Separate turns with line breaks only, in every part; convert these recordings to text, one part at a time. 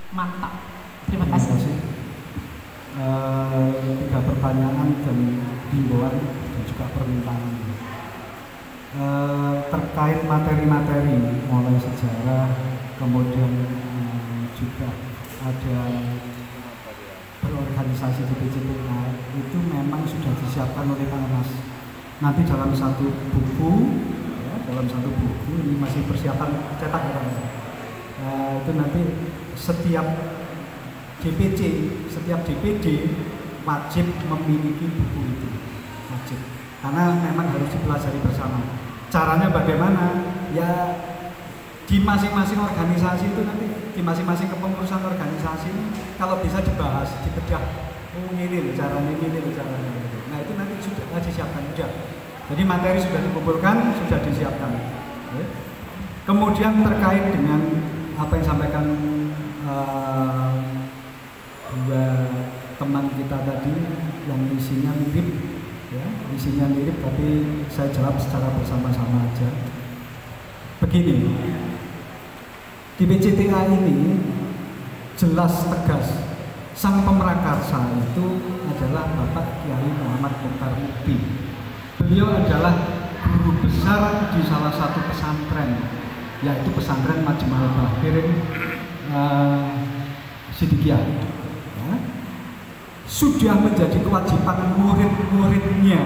Mantap. Terima kasih.
Tiga pertanyaan dan himbauan dan juga permintaan. Terkait materi-materi mulai sejarah, kemudian juga ada berorganisasi di PCTA itu memang sudah disiapkan oleh Pak Anas. Nanti dalam satu buku, ya, ini masih persiapan cetak ya, itu nanti setiap DPD wajib memiliki buku itu, wajib. Karena memang harus dipelajari bersama. Caranya bagaimana? Ya di masing-masing organisasi itu nanti, di masing-masing kepengurusan organisasi ini kalau bisa dibahas, dibedah. Oh ini loh caranya, ini loh caranya. Nah itu nanti sudah disiapkan juga. Jadi materi sudah dikumpulkan, sudah disiapkan. Ya. Kemudian terkait dengan apa yang disampaikan dua teman kita tadi yang isinya mirip, ya, isinya mirip, tapi saya jawab secara bersama-sama aja. Begini, di PCTA ini jelas tegas sang pemrakarsa itu adalah Bapak Kiai Muhammad Mukhtar Mukti. Beliau adalah guru besar di salah satu pesantren, yaitu pesantren Majma'ul Bahir Sidikiyah. Ya. Sudah menjadi kewajiban murid-muridnya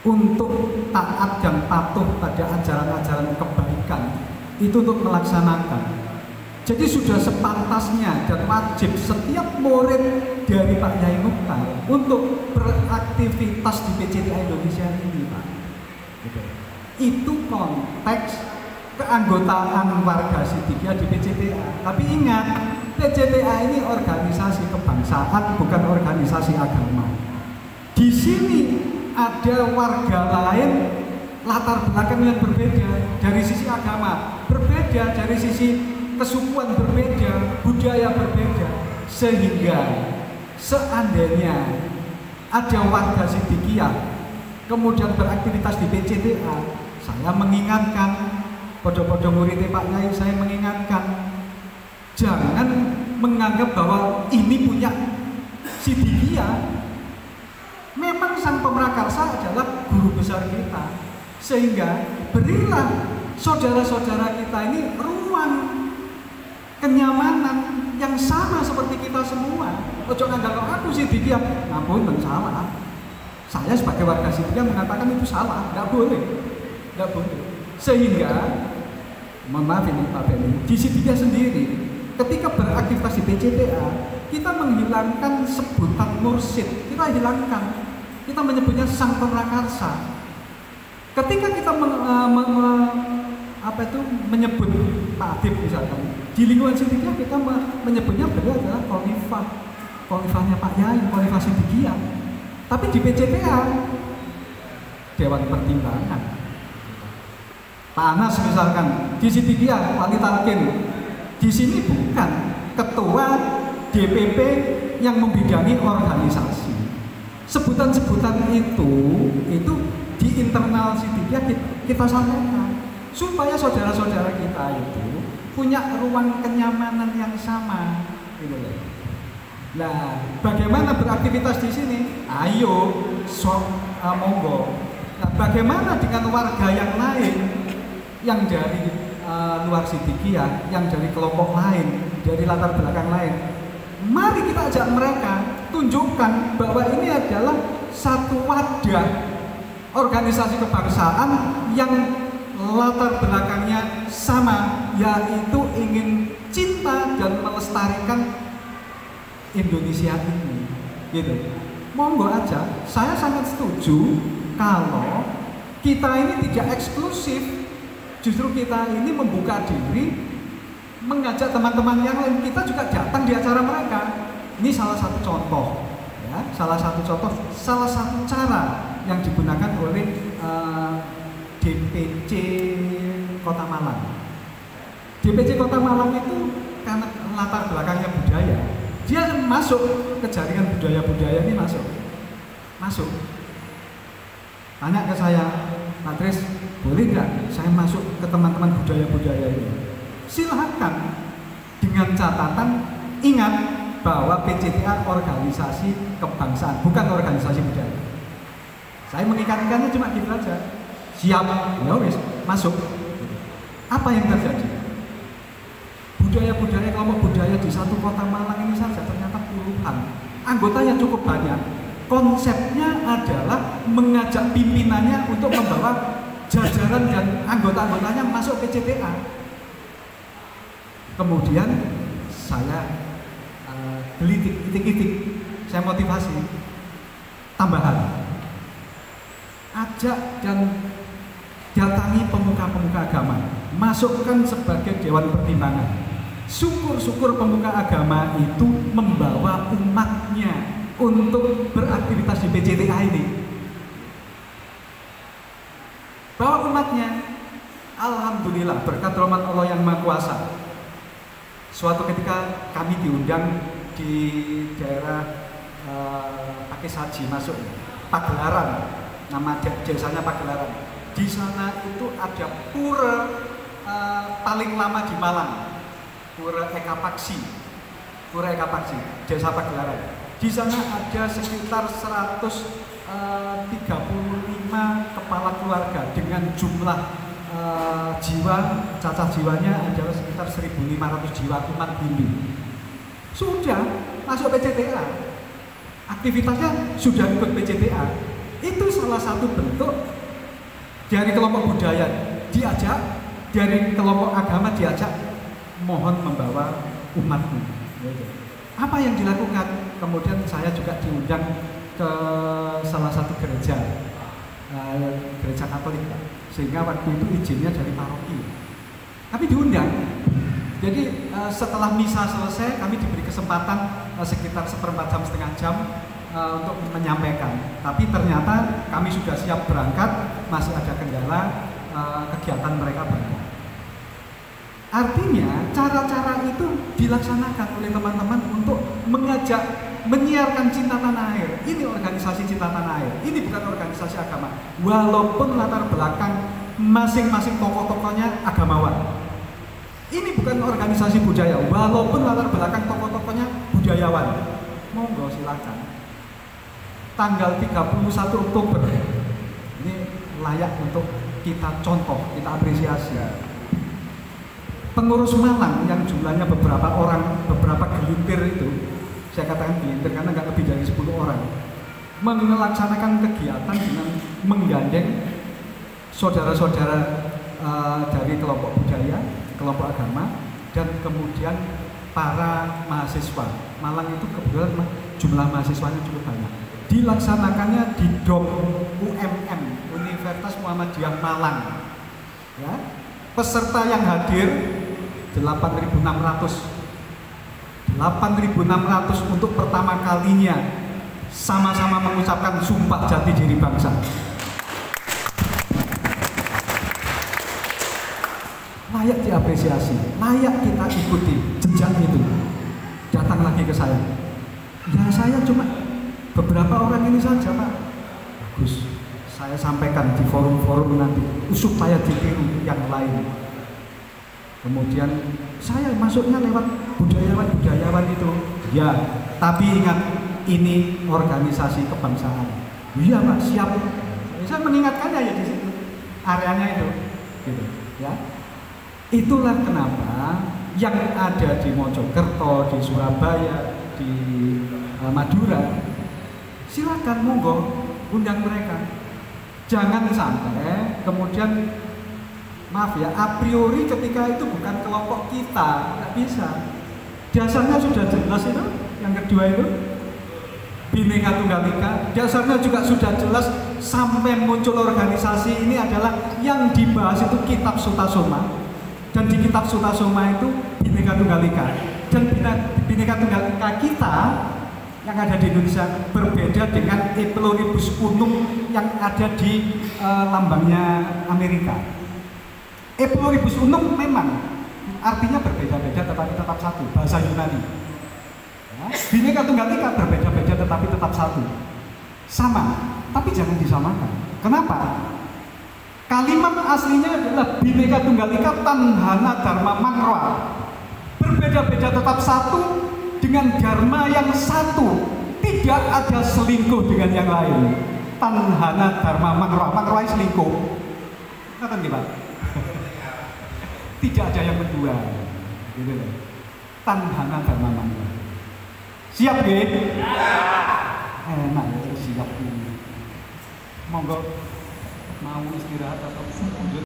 untuk taat dan patuh pada ajaran-ajaran kebaikan itu untuk melaksanakan. Jadi sudah sepantasnya dan wajib setiap murid dari Pak Yai Mukhtar untuk beraktivitas di PCTA Indonesia ini, Pak. Gitu. Itu konteks keanggotaan warga Sidikiyah di PCTA. Tapi ingat, PCTA ini organisasi kebangsaan, bukan organisasi agama. Di sini ada warga lain latar belakang yang berbeda dari sisi agama, berbeda dari sisi kesukuan, berbeda budaya, berbeda, sehingga seandainya ada warga Sidikiyah kemudian beraktivitas di PCTA, saya mengingatkan podo-podo murid Pak Yai, saya mengingatkan jangan menganggap bahwa ini punya Sidikiyah. Memang sang pemrakarsa adalah guru besar kita, sehingga berilah saudara-saudara kita ini ruang kenyamanan yang sama seperti kita semua. Ojo nganggap aku Sidikiyah, ngapunten salah. Saya sebagai warga Sidikiyah mengatakan itu salah, nggak boleh, nggak boleh. Sehingga, mohon maaf ini Pak Beni, di Sidikiyah sendiri, ketika beraktivitas di PCTA, kita menghilangkan sebutan mursyid, kita hilangkan, kita menyebutnya sang pemrakarsa. Ketika kita menyebut Pak Adib misalkan, di lingkungan Sidikiyah kita menyebutnya beliau adalah khalifahnya Pak Yai, khalifah Sidikiyah. Tapi di PCTA, Dewan Pertimbangan, Pak Anas misalkan, di Sidikiyah Wali Talqin, di sini bukan ketua DPP yang membidangi organisasi. Sebutan-sebutan itu di internal Sidikiyah kita sampaikan supaya saudara-saudara kita itu punya ruang kenyamanan yang sama, gitu loh. Nah, bagaimana beraktivitas di sini? Ayo, monggo. Nah, bagaimana dengan warga yang lain, yang dari luar Sidikiyah, yang dari kelompok lain, dari latar belakang lain? Mari kita ajak mereka, tunjukkan bahwa ini adalah satu wadah organisasi kebangsaan yang latar belakangnya sama, yaitu ingin cinta dan melestarikan Indonesia ini, gitu. Monggo aja, saya sangat setuju kalau kita ini tidak eksklusif, justru kita ini membuka diri, mengajak teman-teman yang lain, kita juga datang di acara mereka. Ini salah satu contoh, ya, salah satu cara yang digunakan oleh DPC Kota Malang. DPC Kota Malang itu karena latar belakangnya budaya, dia masuk ke jaringan budaya-budaya ini, masuk. Tanya ke saya, Pak Tris, boleh nggak saya masuk ke teman-teman budaya-budaya ini? Silahkan, dengan catatan ingat bahwa PCTA organisasi kebangsaan, bukan organisasi budaya. Saya mengingatkannya cuma gitu aja. Siap, ya wis, masuk. Apa yang terjadi? Budaya-budaya, kelompok budaya di satu kota Malang ini saja ternyata puluhan. Anggotanya cukup banyak. Konsepnya adalah mengajak pimpinannya untuk membawa jajaran dan anggota-anggotanya masuk PCTA. Kemudian saya gelitik, itik-itik, saya motivasi tambahan, ajak dan datangi pemuka-pemuka agama, masukkan sebagai dewan pertimbangan. Syukur-syukur pemuka agama itu membawa umatnya untuk beraktivitas di PCTA ini. Bawa umatnya, alhamdulillah berkat rahmat Allah yang Maha Kuasa. Suatu ketika kami diundang di daerah Pakis Haji masuk Pagelaran, nama desanya Pagelaran. Di sana itu ada pura paling lama di Malang, Pura Eka Paksi, Desa Pagelaran. Di sana ada sekitar 135 kepala keluarga dengan jumlah jiwa, cacah jiwanya adalah sekitar 1.500 jiwa umat Hindu. Sudah masuk PCTA, aktivitasnya sudah ikut PCTA. Itu salah satu bentuk dari kelompok budaya diajak, dari kelompok agama diajak, mohon membawa umatmu. Apa yang dilakukan? Kemudian saya juga diundang ke salah satu gereja Katolik, sehingga waktu itu izinnya dari paroki. Tapi diundang. Jadi setelah misa selesai, kami diberi kesempatan sekitar 1/4 jam, setengah jam untuk menyampaikan. Tapi ternyata kami sudah siap berangkat, masih ada kendala, kegiatan mereka berangkat. Artinya cara-cara itu dilaksanakan oleh teman-teman untuk mengajak, menyiarkan cinta tanah air. Ini organisasi cinta tanah air, ini bukan organisasi agama. Walaupun latar belakang masing-masing tokoh-tokohnya agamawan. Ini bukan organisasi budaya, walaupun latar belakang tokoh-tokohnya budayawan. Monggo silakan. Tanggal 31 Oktober ini layak untuk kita contoh, kita apresiasi. Pengurus Malang yang jumlahnya beberapa orang, beberapa gelintir itu, saya katakan gelintir karena nggak lebih dari 10 orang, melaksanakan kegiatan dengan menggandeng saudara-saudara dari kelompok budaya, kelompok agama, dan kemudian para mahasiswa. Malang itu kebetulan jumlah mahasiswanya cukup banyak. Dilaksanakannya di DOM UMM, Universitas Muhammadiyah Malang. Ya. Peserta yang hadir 8.600 untuk pertama kalinya sama-sama mengucapkan sumpah jati diri bangsa. Layak diapresiasi, layak kita ikuti jejak itu. Datang lagi ke saya. Ya saya cuma beberapa orang ini saja Pak. Bagus, saya sampaikan di forum-forum nanti supaya ditiru yang lain. Kemudian saya masuknya lewat budayawan itu. Ya, tapi ingat ini organisasi kebangsaan. Iya Pak, siap. Saya mengingatkannya ya di situ. Areanya itu. Gitu, ya. Itulah kenapa yang ada di Mojokerto, di Surabaya, di Madura, silakan monggo undang mereka. Jangan sampai kemudian, maaf ya, a priori ketika itu bukan kelompok kita, nggak bisa. Dasarnya sudah jelas itu, yang kedua itu Bhinneka Tunggal Ika. Dasarnya juga sudah jelas sampai muncul organisasi ini adalah yang dibahas itu Kitab Sutasoma. Dan di Kitab Sutasoma itu Bhinneka Tunggal Ika. Dan Bhinneka Tunggal Ika kita yang ada di Indonesia berbeda dengan E Pluribus Unum yang ada di lambangnya Amerika. E Pluribus Unum memang artinya berbeda-beda tetapi tetap satu, bahasa Yunani. Ya. Bhinneka Tunggal Ika berbeda-beda tetapi tetap satu, sama, tapi jangan disamakan. Kenapa? Kalimat aslinya adalah Bhinneka Tunggal Ika Tanhana Dharma Mangkra. Berbeda berbeda-beda tetap satu dengan dharma yang satu. Tidak ada selingkuh dengan yang lain. Tanhana dharma mangroh selingkuh. Kan Pak? Tidak ada yang kedua. Gitu loh. Tanhana dharma mangroh. Siap nggih? Enak ya siap ini. Monggo mau istirahat atau